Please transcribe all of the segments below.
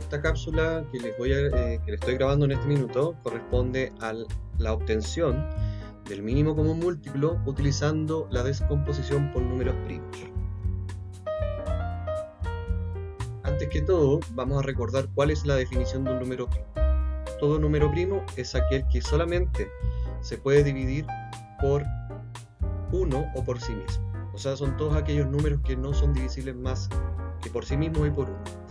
Esta cápsula que les estoy grabando en este minuto corresponde a la obtención del mínimo común múltiplo utilizando la descomposición por números primos. Antes que todo, vamos a recordar cuál es la definición de un número primo. Todo número primo es aquel que solamente se puede dividir por 1 o por sí mismo. O sea, son todos aquellos números que no son divisibles más que por sí mismos y por 1.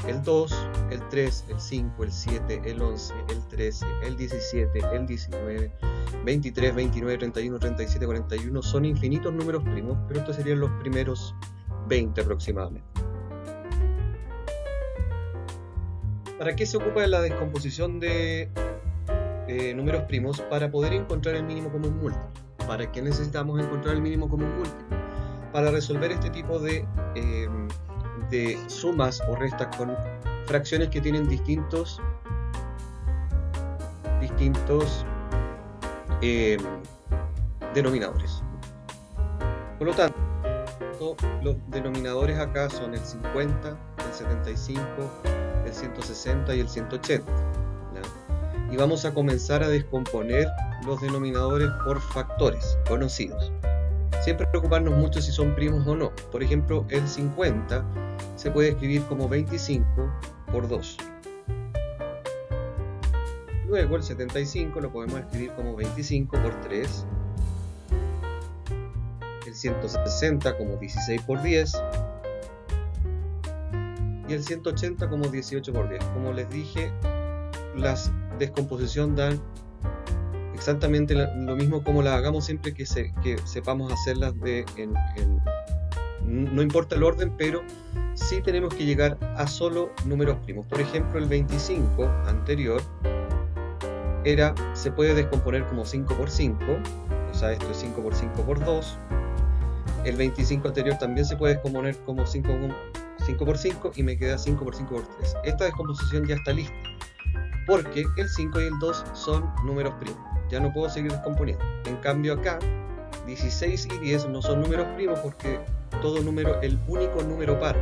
El 2, el 3, el 5, el 7, el 11, el 13, el 17, el 19, 23, 29, 31, 37, 41 son infinitos números primos, pero estos serían los primeros 20 aproximadamente. ¿Para qué se ocupa la descomposición de números primos? Para poder encontrar el mínimo común múltiplo. ¿Para qué necesitamos encontrar el mínimo común múltiplo? Para resolver este tipo de sumas o restas con fracciones que tienen distintos denominadores. Por lo tanto, los denominadores acá son el 50, el 75, el 160 y el 180. ¿ya? Y vamos a comenzar a descomponer los denominadores por factores conocidos. Siempre preocuparnos mucho si son primos o no. Por ejemplo, el 50 se puede escribir como 25 por 2. Luego el 75 lo podemos escribir como 25 por 3. El 160 como 16 por 10. Y el 180 como 18 por 10. Como les dije, las descomposición dan exactamente lo mismo como las hagamos siempre que sepamos hacerlas no importa el orden, pero sí tenemos que llegar a solo números primos. Por ejemplo, el 25 anterior se puede descomponer como 5 por 5, o sea, esto es 5 por 5 por 2. El 25 anterior también se puede descomponer como 5 por 5 y me queda 5 por 5 por 3. Esta descomposición ya está lista, porque el 5 y el 2 son números primos. Ya no puedo seguir descomponiendo. En cambio acá, 16 y 10 no son números primos porque el único número par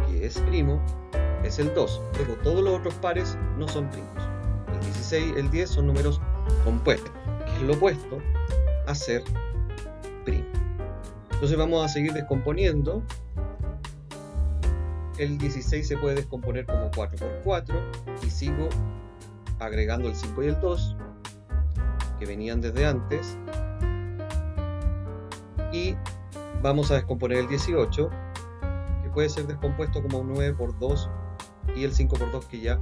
que es primo es el 2. Luego todos los otros pares no son primos. El 16 y el 10 son números compuestos, que es lo opuesto a ser primo. Entonces vamos a seguir descomponiendo. El 16 se puede descomponer como 4 por 4 y sigo agregando el 5 y el 2 que venían desde antes, y vamos a descomponer el 18 que puede ser descompuesto como 9 por 2 y el 5 por 2 que ya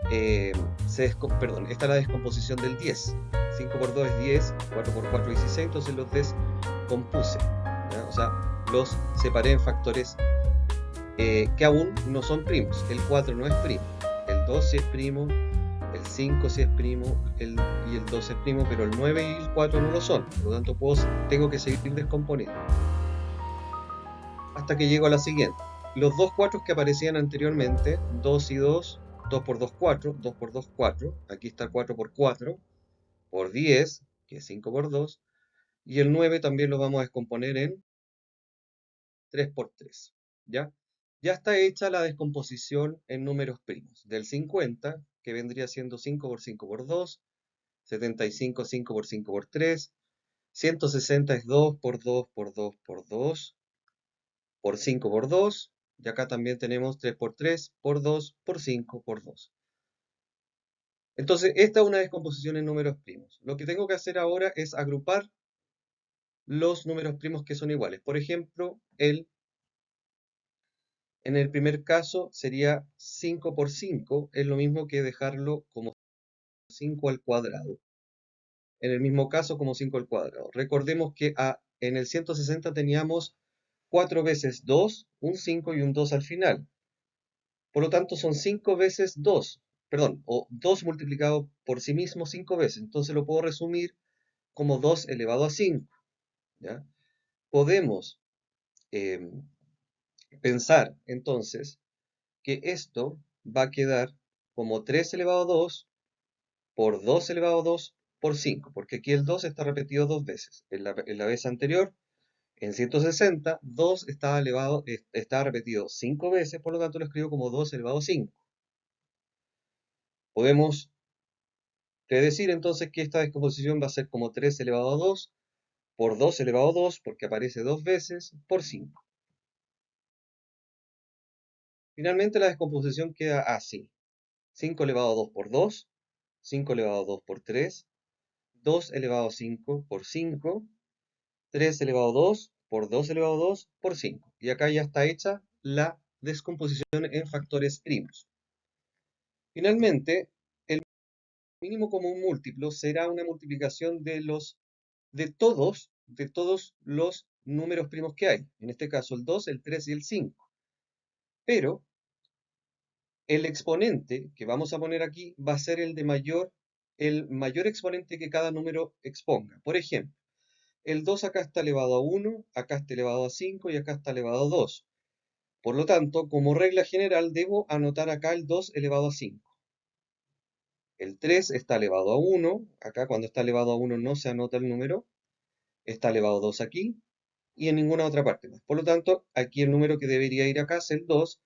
esta es la descomposición del 10. 5 por 2 es 10, 4 por 4 es 16, entonces los descompuse, ¿ya? O sea, los separé en factores que aún no son primos. El 4 no es primo, el 2 sí es primo, el 5 sí es primo y el 2 es primo, pero el 9 y el 4 no lo son. Por lo tanto tengo que seguir descomponiendo hasta que llego a la siguiente. Los dos 4 que aparecían anteriormente, 2 y 2, 2 por 2 4, 2 por 2 4, aquí está 4 por 4 por 10, que es 5 por 2, y el 9 también lo vamos a descomponer en 3 por 3, ¿ya? Ya está hecha la descomposición en números primos del 50, que vendría siendo 5 por 5 por 2, 75, 5 por 5 por 3, 160 es 2 por 2 por 2 por 2, por 5 por 2, y acá también tenemos 3 por 3 por 2 por 5 por 2. Entonces, esta es una descomposición en números primos. Lo que tengo que hacer ahora es agrupar los números primos que son iguales. Por ejemplo, en el primer caso sería 5 por 5, es lo mismo que dejarlo como 5 al cuadrado. En el mismo caso como 5 al cuadrado. Recordemos que en el 160 teníamos 4 veces 2, un 5 y un 2 al final. Por lo tanto son 5 veces 2, perdón, o 2 multiplicado por sí mismo 5 veces. Entonces lo puedo resumir como 2 elevado a 5. ¿ya? Podemos pensar entonces que esto va a quedar como 3 elevado a 2 por 2 elevado a 2 por 5, porque aquí el 2 está repetido 2 veces. En la vez anterior, en 160, 2 estaba repetido 5 veces, por lo tanto lo escribo como 2 elevado a 5. Podemos predecir entonces que esta descomposición va a ser como 3 elevado a 2 por 2 elevado a 2, porque aparece dos veces, por 5. Finalmente la descomposición queda así. 5 elevado a 2 por 2, 5 elevado a 2 por 3, 2 elevado a 5 por 5, 3 elevado a 2 por 2 elevado a 2 por 5. Y acá ya está hecha la descomposición en factores primos. Finalmente, el mínimo común múltiplo será una multiplicación de todos los números primos que hay. En este caso el 2, el 3 y el 5. Pero el exponente que vamos a poner aquí va a ser el mayor exponente que cada número exponga. Por ejemplo, el 2 acá está elevado a 1, acá está elevado a 5 y acá está elevado a 2. Por lo tanto, como regla general, debo anotar acá el 2 elevado a 5. El 3 está elevado a 1, acá cuando está elevado a 1 no se anota el número, está elevado a 2 aquí y en ninguna otra parte más. Por lo tanto, aquí el número que debería ir acá es el 2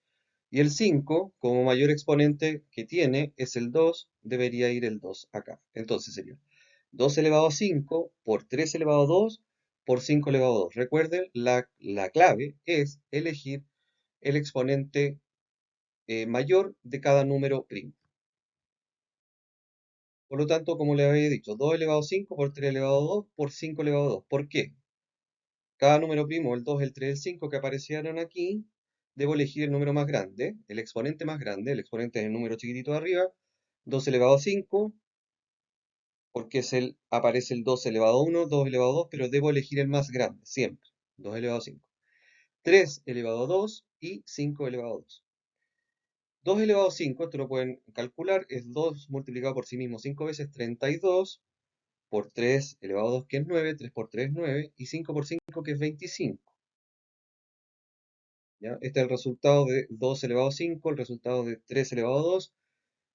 y el 5, como mayor exponente que tiene, es el 2, debería ir el 2 acá. Entonces sería 2 elevado a 5 por 3 elevado a 2 por 5 elevado a 2. Recuerden, la clave es elegir el exponente mayor de cada número primo. Por lo tanto, como les había dicho, 2 elevado a 5 por 3 elevado a 2 por 5 elevado a 2. ¿Por qué? Cada número primo, el 2, el 3, el 5 que aparecieron aquí, debo elegir el número más grande, el exponente más grande, el exponente es el número chiquitito de arriba, 2 elevado a 5, porque aparece el 2 elevado a 1, 2 elevado a 2, pero debo elegir el más grande, siempre, 2 elevado a 5. 3 elevado a 2 y 5 elevado a 2. 2 elevado a 5, esto lo pueden calcular, es 2 multiplicado por sí mismo 5 veces, 32, por 3 elevado a 2 que es 9, 3 por 3 es 9, y 5 por 5 que es 25. ¿Ya? Este es el resultado de 2 elevado a 5, el resultado de 3 elevado a 2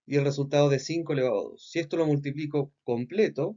y el resultado de 5 elevado a 2. Si esto lo multiplico completo,